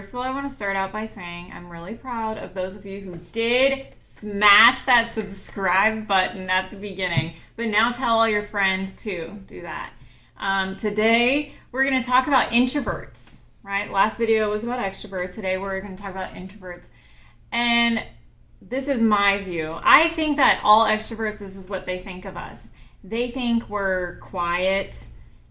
first of all, I want to start out by saying I'm really proud of those of you who did smash that subscribe button at the beginning. But now tell all your friends to do that. Today, we're going to talk about introverts, right? Last video was about extroverts. Today, we're going to talk about introverts. And this is my view. I think that all extroverts, this is what they think of us. They think we're quiet.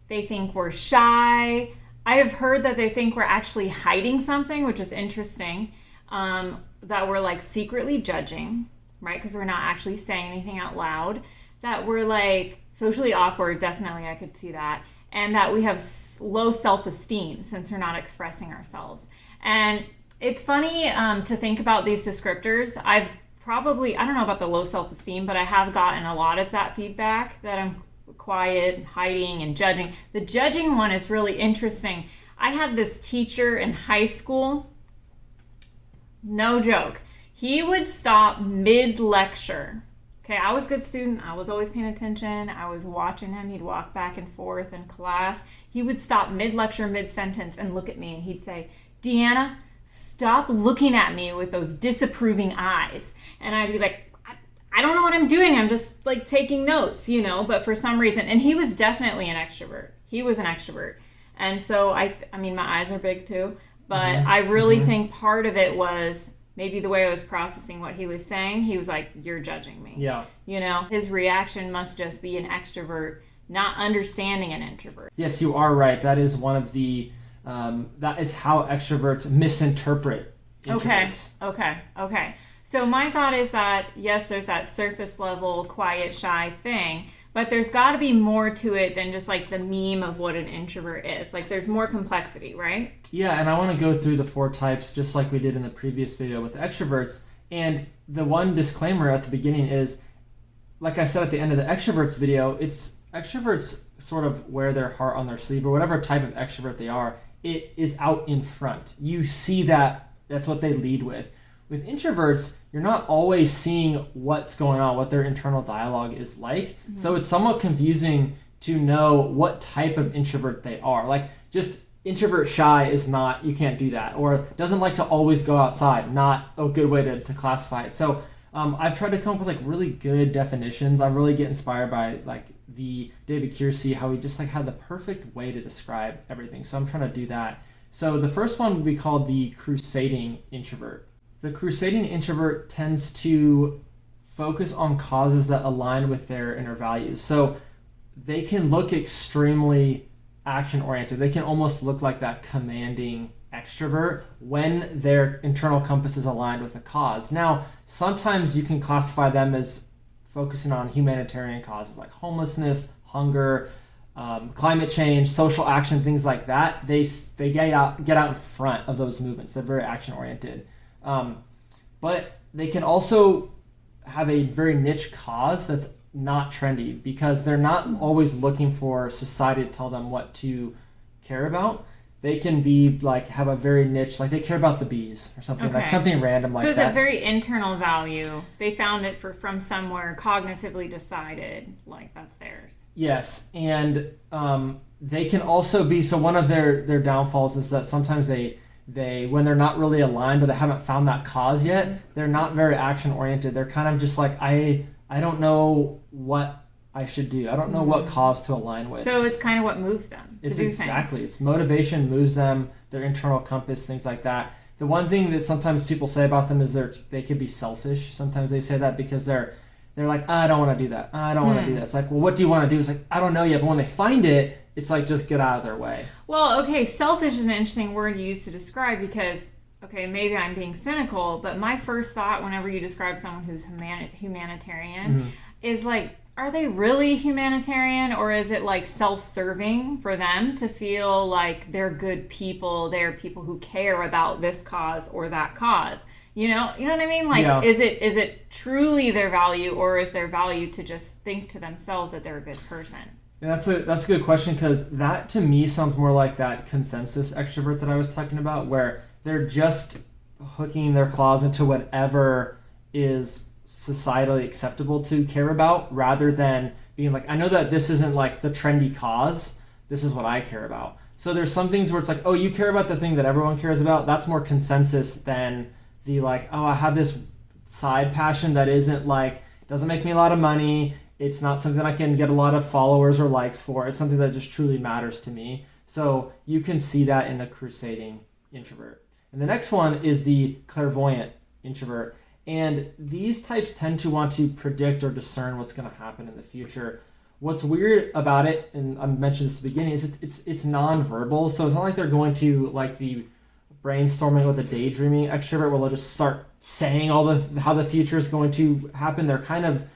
They think we're shy. I have heard that they think we're actually hiding something, which is interesting, that we're like secretly judging, right? Because we're not actually saying anything out loud. That we're like socially awkward, definitely I could see that. And that we have low self-esteem since we're not expressing ourselves. And it's funny to think about these descriptors. I don't know about the low self-esteem, but I have gotten a lot of that feedback that I'm quiet, hiding, and judging. The judging one is really interesting. I had this teacher in high school, no joke. He would stop mid-lecture. Okay, I was a good student. I was always paying attention. I was watching him. He'd walk back and forth in class. He would stop mid-lecture, mid-sentence, and look at me, and he'd say, "Deanna, stop looking at me with those disapproving eyes." And I'd be like, I don't know what I'm doing. I'm just like taking notes, but for some reason, and he was definitely an extrovert. He was an extrovert. And so I mean, my eyes are big too, but I really think part of it was maybe the way I was processing what he was saying. He was like, "You're judging me." Yeah. His reaction must just be an extrovert, not understanding an introvert. Yes, you are right. That is one of the, that is how extroverts misinterpret introverts. Okay. So my thought is that, yes, there's that surface level, quiet, shy thing, but there's got to be more to it than just like the meme of what an introvert is. Like there's more complexity, right? Yeah, and I want to go through the 4 types just like we did in the previous video with the extroverts. And the one disclaimer at the beginning is, like I said at the end of the extroverts video, it's extroverts sort of wear their heart on their sleeve, or whatever type of extrovert they are, it is out in front. You see that, that's what they lead with. With introverts, you're not always seeing what's going on, what their internal dialogue is like. Mm-hmm. So it's somewhat confusing to know what type of introvert they are. Like just introvert shy is not, you can't do that. Or doesn't like to always go outside, not a good way to classify it. So I've tried to come up with like really good definitions. I really get inspired by like the David Kiersey, how he just like had the perfect way to describe everything. So I'm trying to do that. So the first one would be called the Crusading introvert. The Crusading introvert tends to focus on causes that align with their inner values. So they can look extremely action-oriented. They can almost look like that commanding extrovert when their internal compass is aligned with a cause. Now, sometimes you can classify them as focusing on humanitarian causes like homelessness, hunger, climate change, social action, things like that. They get out in front of those movements. They're very action-oriented. But they can also have a very niche cause that's not trendy because they're not always looking for society to tell them what to care about. They can be like, have a very niche, like they care about the bees or something, like something random like that. So it's a very internal value. They found it from somewhere, cognitively decided, like that's theirs. Yes, and they can also be, so one of their downfalls is that sometimes they when they're not really aligned or they haven't found that cause yet, they're not very action oriented. They're kind of just like, I don't know what I should do. I don't know what cause to align with. So it's kind of what moves them to do exactly things. It's motivation moves them, their internal compass, things like that. The one thing that sometimes people say about them is they can be selfish. Sometimes they say that because they're like, I don't want to do that. I don't want to do that. It's like, well, what do you want to do? It's like, I don't know yet. But when they find it, it's like, just get out of their way. Well, okay, selfish is an interesting word you use to describe because, okay, maybe I'm being cynical, but my first thought whenever you describe someone who's humanitarian is like, are they really humanitarian, or is it like self-serving for them to feel like they're good people, they're people who care about this cause or that cause? You know what I mean? Like, is it truly their value, or is their value to just think to themselves that they're a good person? Yeah, that's a good question, because that to me sounds more like that consensus extrovert that I was talking about, where they're just hooking their claws into whatever is societally acceptable to care about, rather than being like, I know that this isn't like the trendy cause, this is what I care about. So there's some things where it's like, oh, you care about the thing that everyone cares about. That's more consensus than the like, oh, I have this side passion that isn't like, doesn't make me a lot of money. It's not something I can get a lot of followers or likes for. It's something that just truly matters to me. So you can see that in the Crusading introvert. And the next one is the Clairvoyant introvert. And these types tend to want to predict or discern what's going to happen in the future. What's weird about it, and I mentioned this at the beginning, is it's non-verbal. So it's not like they're going to like the brainstorming with the daydreaming extrovert where they'll just start saying how the future is going to happen. They're kind of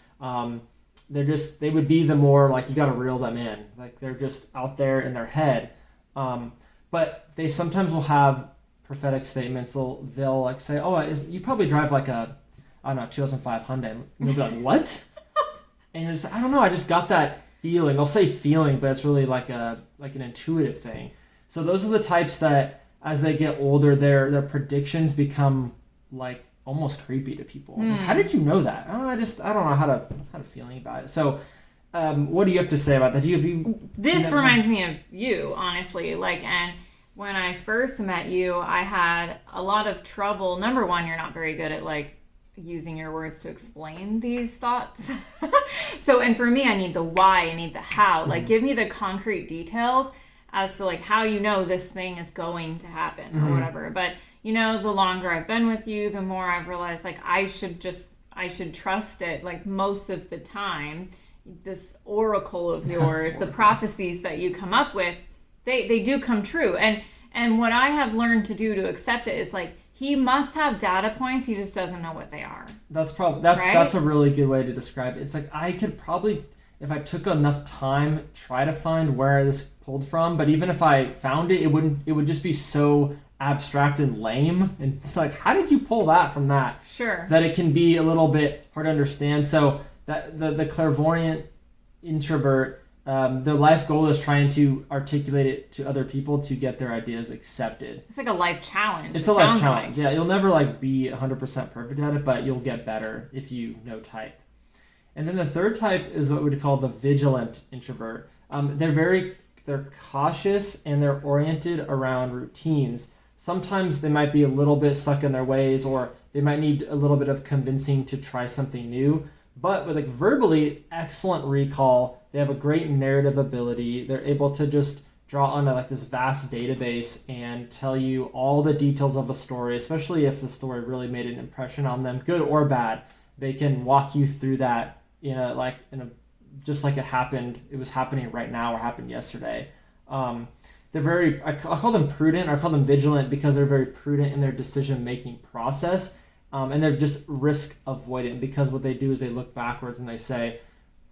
they would be the more like, you got to reel them in, like they're just out there in their head. But they sometimes will have prophetic statements. They'll like say, oh, you probably drive like a, I don't know, 2005 Hyundai. And they'll be like, what? And you're just, I don't know, I just got that feeling. They'll say feeling, but it's really like an intuitive thing. So those are the types that as they get older, their predictions become like almost creepy to people. Like, how did you know that? Oh, I don't know how to feeling about it. So what do you have to say about that? This reminds me of you, honestly. Like, and when I first met you, I had a lot of trouble. Number one, you're not very good at like using your words to explain these thoughts. So, and for me, I need the why, I need the how. Like, give me the concrete details as to like how you know this thing is going to happen or whatever. But you know, the longer I've been with you, the more I've realized like I should trust it. Like most of the time, this oracle of yours, the prophecies that you come up with, they do come true. And what I have learned to do to accept it is like, he must have data points, he just doesn't know what they are. That's a really good way to describe it. It's like, I could probably, if I took enough time, try to find where this pulled from, but even if I found it, it would just be so abstract and lame. And it's like, how did you pull that from that? Sure. That it can be a little bit hard to understand. So that the clairvoyant introvert, their life goal is trying to articulate it to other people to get their ideas accepted. It's like a life challenge. It's a life challenge. Yeah, you'll never like be 100% perfect at it, but you'll get better if you know type. And then the third type is what we'd call the vigilant introvert. They're cautious and they're oriented around routines. Sometimes they might be a little bit stuck in their ways, or they might need a little bit of convincing to try something new. But with like verbally, excellent recall. They have a great narrative ability. They're able to just draw on like this vast database and tell you all the details of a story, especially if the story really made an impression on them, good or bad. They can walk you through that just like it was happening right now or happened yesterday. They're very, I call them prudent, or I call them vigilant because they're very prudent in their decision-making process. And they're just risk avoidant because what they do is they look backwards and they say,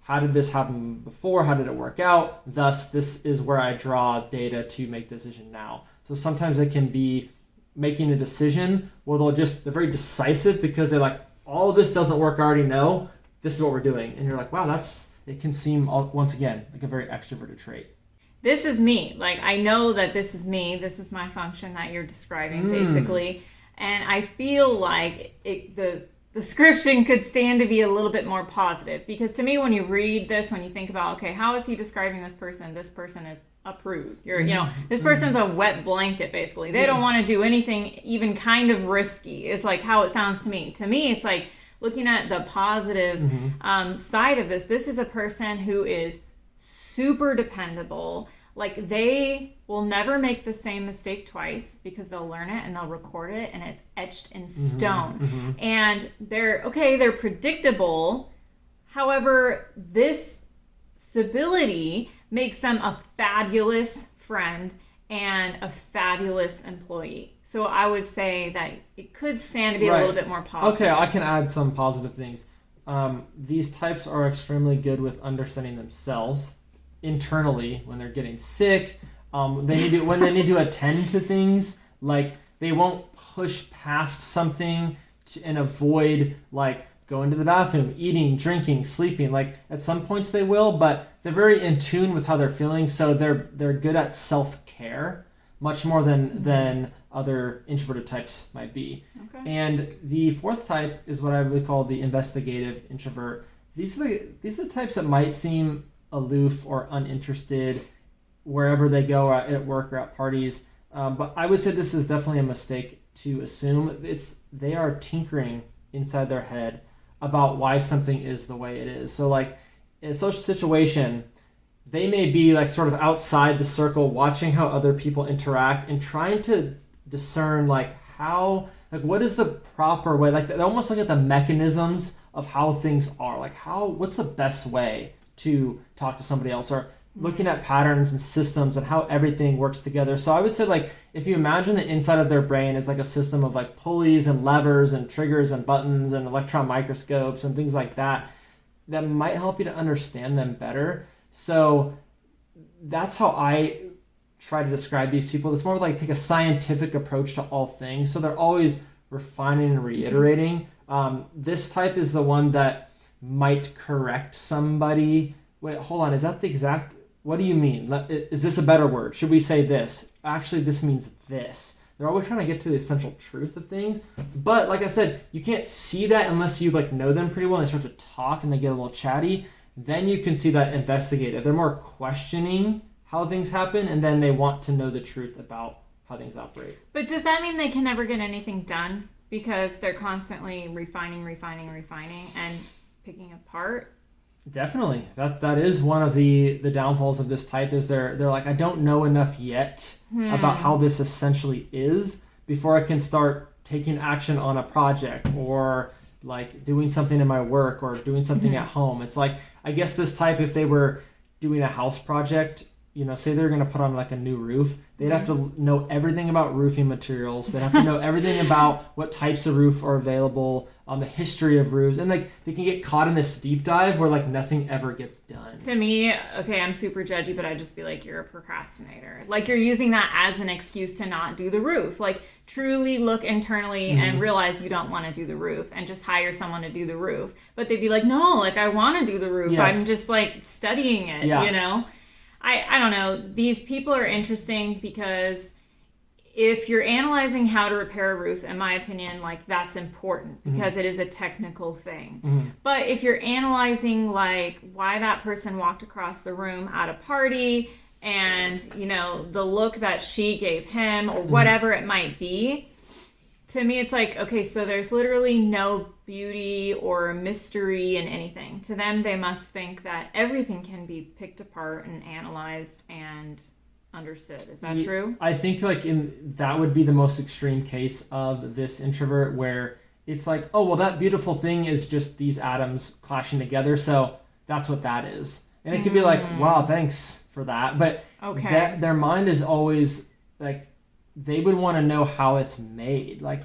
how did this happen before? How did it work out? Thus, this is where I draw data to make the decision now. So sometimes it can be making a decision where they're very decisive because they're like, all of this doesn't work, I already know. This is what we're doing. And you're like, wow, it can seem, once again, like a very extroverted trait. This is me. Like, I know that this is me. This is my function that you're describing, basically. And I feel like the description could stand to be a little bit more positive. Because to me, when you read this, when you think about, okay, how is he describing this person? This person is a prude. This person's a wet blanket, basically. They don't want to do anything even kind of risky, is like how it sounds to me. To me, it's like looking at the positive side of this. This is a person who is super dependable. Like, they will never make the same mistake twice because they'll learn it and they'll record it and it's etched in stone. And they're predictable. However, this stability makes them a fabulous friend and a fabulous employee. So I would say that it could stand to be a little bit more positive. Okay, I can add some positive things. These types are extremely good with understanding themselves internally when they're getting sick. When they need to attend to things, like they won't push past something and avoid like going to the bathroom, eating, drinking, sleeping. Like at some points they will, but they're very in tune with how they're feeling, so they're good at self-care much more than other introverted types might be. Okay. And the fourth type is what I would call the investigative introvert. These are the types that might seem aloof or uninterested wherever they go, or at work or at parties. But I would say this is definitely a mistake to assume. They are tinkering inside their head about why something is the way it is. So like in a social situation, they may be like sort of outside the circle, watching how other people interact and trying to discern like what is the proper way. Like they almost look at the mechanisms of how things are. Like what's the best way to talk to somebody else, or looking at patterns and systems and how everything works together. So I would say like if you imagine the inside of their brain as like a system of like pulleys and levers and triggers and buttons and electron microscopes and things like that, that might help you to understand them better. So that's how I try to describe these people. It's more like take a scientific approach to all things. So they're always refining and reiterating. This type is the one that might correct somebody. Wait, hold on. Is that the exact... What do you mean? Is this a better word? Should we say this? Actually, this means this. They're always trying to get to the essential truth of things. But like I said, you can't see that unless you like know them pretty well and they start to talk and they get a little chatty. Then you can see that investigative. They're more questioning how things happen, and then they want to know the truth about how things operate. But does that mean they can never get anything done because they're constantly refining, and picking apart? Definitely. That is one of the downfalls of this type, is they're like, I don't know enough yet about how this essentially is before I can start taking action on a project or like doing something in my work or doing something at home. It's like, I guess this type, if they were doing a house project, say they're going to put on like a new roof, they'd have to know everything about roofing materials. They'd have to know everything about what types of roof are available, the history of roofs, and like they can get caught in this deep dive where like nothing ever gets done. To me, okay, I'm super judgy, but I'd just be like, you're a procrastinator. Like you're using that as an excuse to not do the roof. Like truly look internally and realize you don't want to do the roof and just hire someone to do the roof. But they'd be like, no, like I want to do the roof. Yes. I'm just like studying it, I don't know. These people are interesting because if you're analyzing how to repair a roof, in my opinion, like that's important because it is a technical thing. But if you're analyzing like why that person walked across the room at a party and, the look that she gave him or whatever it might be, to me, it's like, okay, so there's literally no beauty or mystery in anything. To them, they must think that everything can be picked apart and analyzed and understood. Is that true? I think like that would be the most extreme case of this introvert, where it's like, oh, well, that beautiful thing is just these atoms clashing together. So that's what that is. And it could be like, wow, thanks for that. But their mind is always like, they would want to know how it's made. Like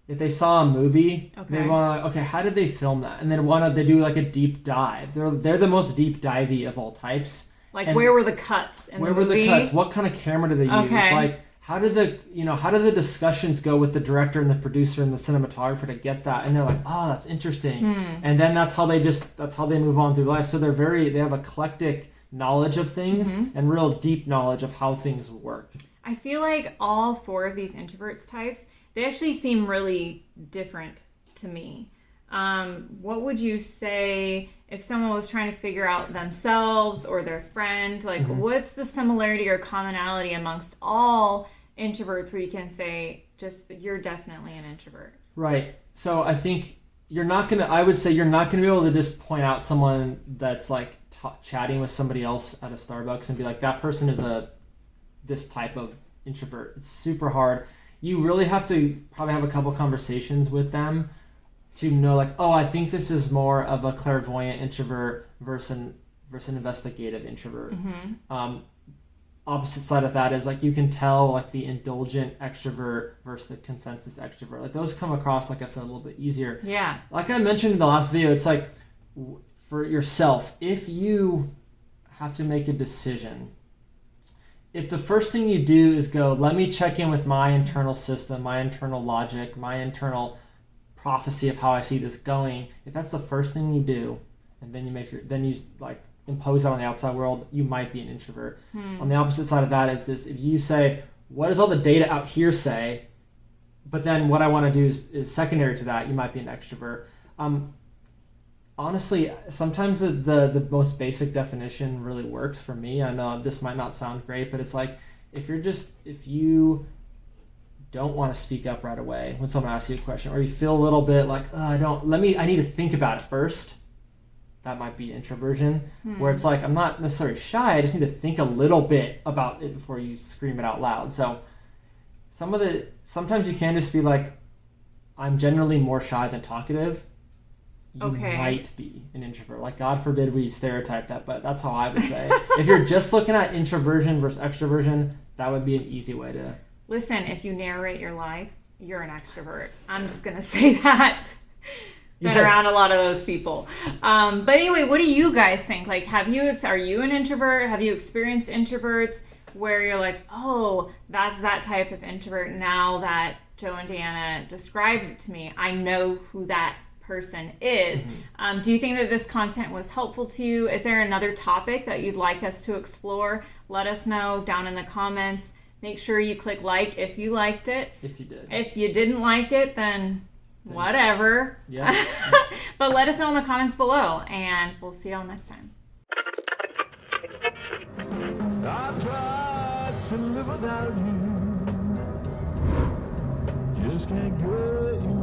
if they saw a movie, they want to, okay, how did they film that? And then they do like a deep dive. They're the most deep divey of all types. Like where were the cuts in the movie? Where were the cuts? What kind of camera did they use? Like how did the discussions go with the director and the producer and the cinematographer to get that? And they're like, oh, that's interesting. And then that's how they move on through life. So they have eclectic knowledge of things and real deep knowledge of how things work. I feel like all four of these introverts types, they actually seem really different to me. What would you say if someone was trying to figure out themselves or their friend? Like, what's the similarity or commonality amongst all introverts where you can say, just you're definitely an introvert? Right. So I think I would say you're not going to be able to just point out someone that's like chatting with somebody else at a Starbucks and be like, that person is this type of introvert. It's super hard. You really have to probably have a couple conversations with them to know like, oh, I think this is more of a clairvoyant introvert versus an investigative introvert. Opposite side of that is like you can tell like the indulgent extrovert versus the consensus extrovert. Like those come across, like I said, a little bit easier. Yeah. Like I mentioned in the last video, it's like for yourself, if you have to make a decision, if the first thing you do is go, let me check in with my internal system, my internal logic, my internal prophecy of how I see this going, if that's the first thing you do, and then you like impose that on the outside world, you might be an introvert. On the opposite side of that is this: if you say, what does all the data out here say, but then what I want to do is secondary to that, you might be an extrovert. honestly, sometimes the most basic definition really works for me. I know this might not sound great, but it's like if you don't want to speak up right away when someone asks you a question, or you feel a little bit like, I need to think about it first. That might be introversion, where it's like, I'm not necessarily shy, I just need to think a little bit about it before you scream it out loud. So sometimes you can just be like, I'm generally more shy than talkative. You might be an introvert. Like, God forbid we stereotype that, but that's how I would say. If you're just looking at introversion versus extroversion, that would be an easy way to... Listen, if you narrate your life, you're an extrovert. I'm just going to say that. Been around a lot of those people. But anyway, what do you guys think? Like, are you an introvert? Have you experienced introverts where you're like, oh, that's that type of introvert. Now that Joe and Deanna described it to me, I know who that person is. Do you think that this content was helpful to you? Is there another topic that you'd like us to explore? Let us know down in the comments. Make sure you click like if you liked it. If you did. If you didn't like it, then whatever. Yeah. But let us know in the comments below, and we'll see y'all next time. I tried to live without you, just can't get you.